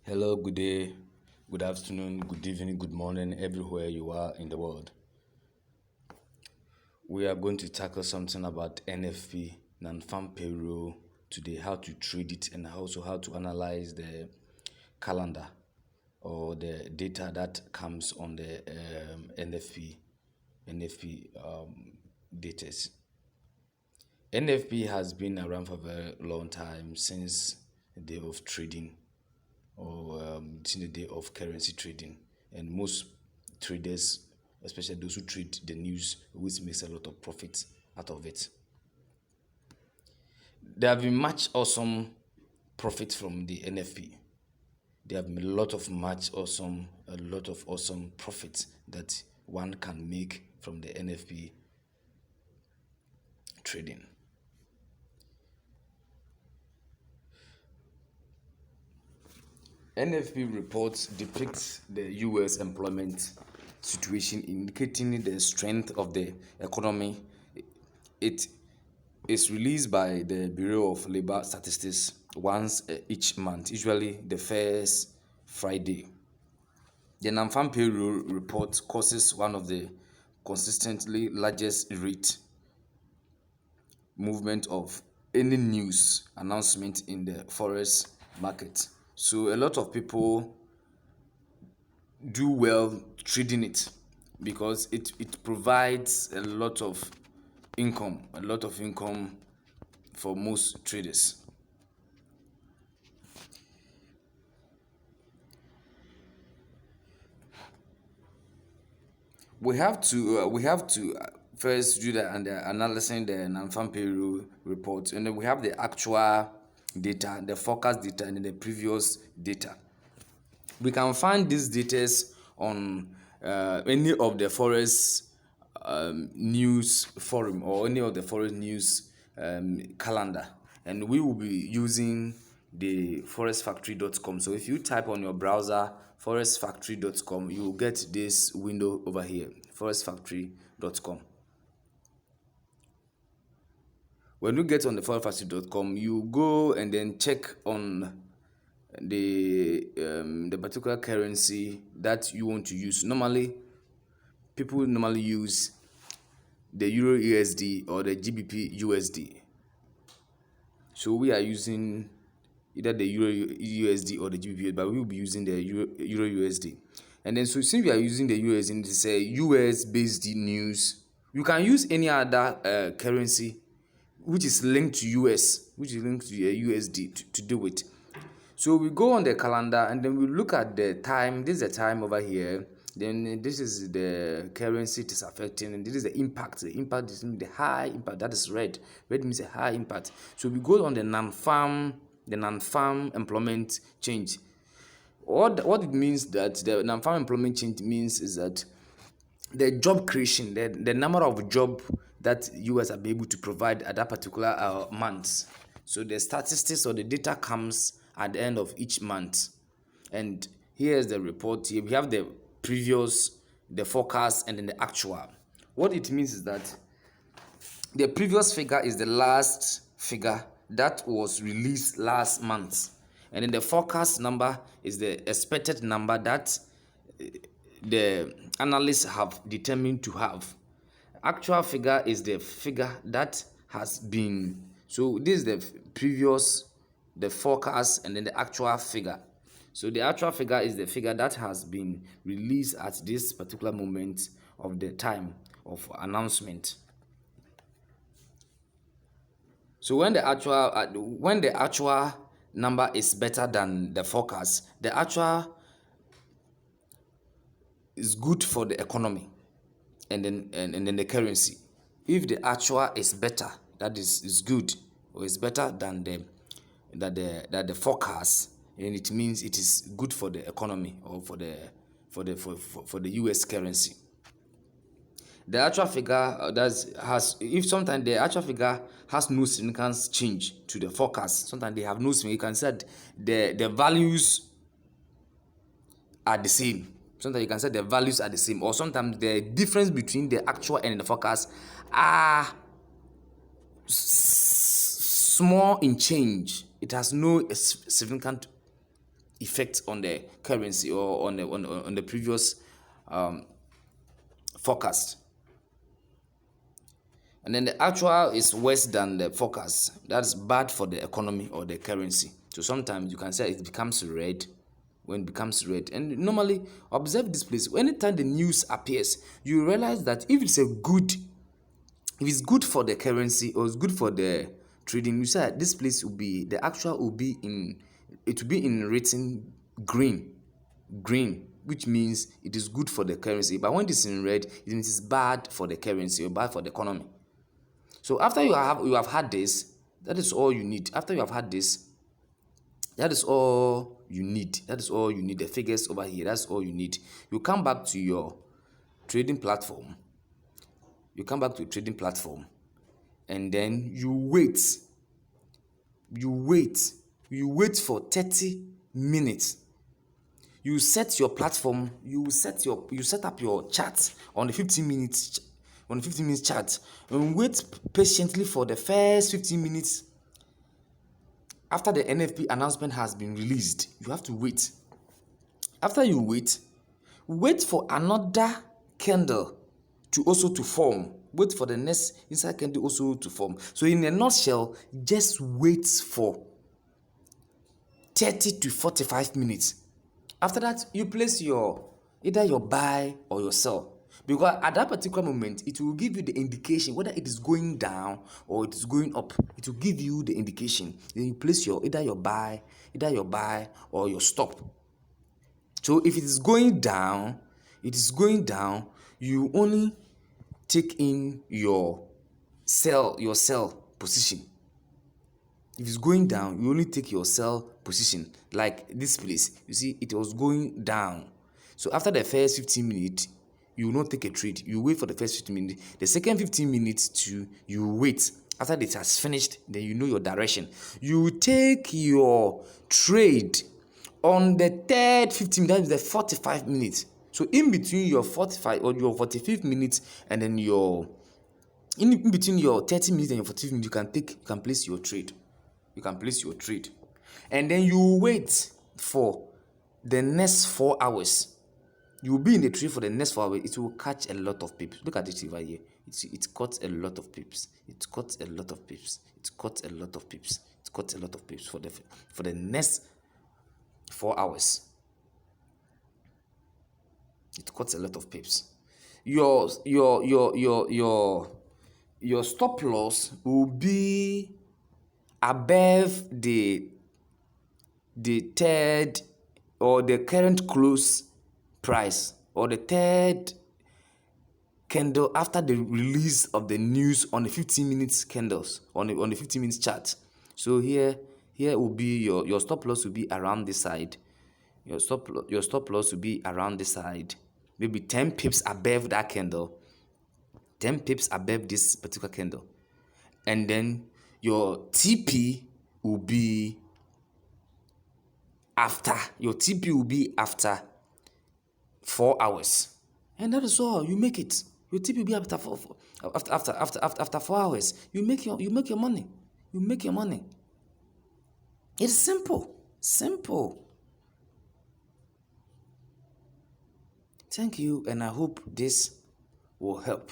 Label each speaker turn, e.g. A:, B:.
A: Hello, good day, good afternoon, good evening, good morning, everywhere you are in the world. We are going to tackle something about NFP, Non-Farm Payroll today, how to trade it, and also how to analyze the calendar or the data that comes on the NFP data. NFP has been around for a very long time since the day of trading or since the day of currency trading. And most traders, especially those who trade the news, always makes a lot of profit out of it. There have been much awesome profit from the NFP. There have been a lot of awesome profits that one can make from the NFP trading. NFP reports depicts the US employment situation, indicating the strength of the economy. It is released by the Bureau of Labor Statistics once each month, usually the first Friday. The Non-Farm Payroll report causes one of the consistently largest rate movement of any news announcement in the forex market. So a lot of people do well trading it because it provides a lot of income for most traders. We have to first do the analyzing the non-farm payroll report, and then we have the actual data, the forecast data, and then the previous data. We can find these data on any of the forest news forum or any of the forest news calendar, and we will be using the forestfactory.com. So if you type on your browser forestfactory.com, you will get this window over here, forestfactory.com. When you get on the forestfactory.com, you go and then check on the particular currency that you want to use. People normally use the Euro USD or the GBP USD. So we are using either the Euro USD or the GBP, but we will be using the Euro USD. And then, so since we are using the USD, it's a US based news. You can use any other currency which is linked to US, which is linked to USD to do it. So we go on the calendar and then we look at the time. This is the time over here. Then this is the currency it is affecting, and this is the impact. The impact is the high impact. That is red. Red means a high impact. So we go on the non-farm employment change. What it means that the non-farm employment change means is that the job creation, the number of job that US are able to provide at that particular month. So the statistics or the data comes at the end of each month. And here's the report. Here we have the previous, the forecast, and then the actual. What it means is that the previous figure is the last figure that was released last month. And then the forecast number is the expected number that the analysts have determined to have. Actual figure is the figure that has been. So this is the previous, the forecast, and then the actual figure. So the actual figure is the figure that has been released at this particular moment of the time of announcement. So when the actual number is better than the forecast, the actual is good for the economy and then the currency. If the actual is better, that is good, or is better than the forecast, and it means it is good for the economy or for the US currency. The actual figure if sometimes the actual figure has no significant change to the forecast. Sometimes they have no significance. You can say the values are the same. Sometimes you can say the values are the same, or sometimes the difference between the actual and the forecast are small in change. It has no significant effect on the currency or on the previous forecast. And then the actual is worse than the forecast. That's bad for the economy or the currency. So sometimes you can say it becomes red when it becomes red. And normally, observe this place. Anytime the news appears, you realize that if it's good for the currency or it's good for the trading, you say this place will be, the actual will be in, it will be in written green, which means it is good for the currency. But when it is in red, it means it's bad for the currency or bad for the economy. So after you have had this, that is all you need. After you have had this, that is all you need. That is all you need. The figures over here, that's all you need. You come back to your trading platform. And then you wait. You wait for 30 minutes. You set your platform, you set up your chart on the 15 minutes chart, and wait patiently for the first 15 minutes. After the NFP announcement has been released, you have to wait. After you wait for another candle to form. Wait for the next inside candle also to form. So in a nutshell, just wait for 30 to 45 minutes. After that, you place either your buy or your sell. Because at that particular moment, it will give you the indication whether it is going down or it is going up. It will give you the indication. Then you place either your buy or your stop. So if it is going down, you only take in your sell position. If it's going down, you only take your sell position. Like this place, you see it was going down. So after the first 15 minutes, you will not take a trade. You wait for the first 15 minutes. The second 15 minutes you wait. After it has finished, then you know your direction. You take your trade on the third 15 minutes, that is the 45 minutes. So in between your 45 or your 45 minutes and then in between your 30 minutes and your 45 minutes, you can place your trade. And then you wait for the next 4 hours. You will be in the trade for the next 4 hours. It will catch a lot of pips. Look at it over here. It cuts a lot of pips. It cuts a lot of pips for the next 4 hours. It cuts a lot of pips. Your stop loss will be above the third or the current close price or the third candle after the release of the news on the 15 minutes candles on the 15 minutes chart. So here will be your stop loss will be around this side. Your stop loss will be around this side, maybe 10 pips above that candle, 10 pips above this particular candle. And then your TP will be after 4 hours. And that is all. You make it. Your TP will be after 4 hours. You make your money. It's simple. Thank you, and I hope this will help.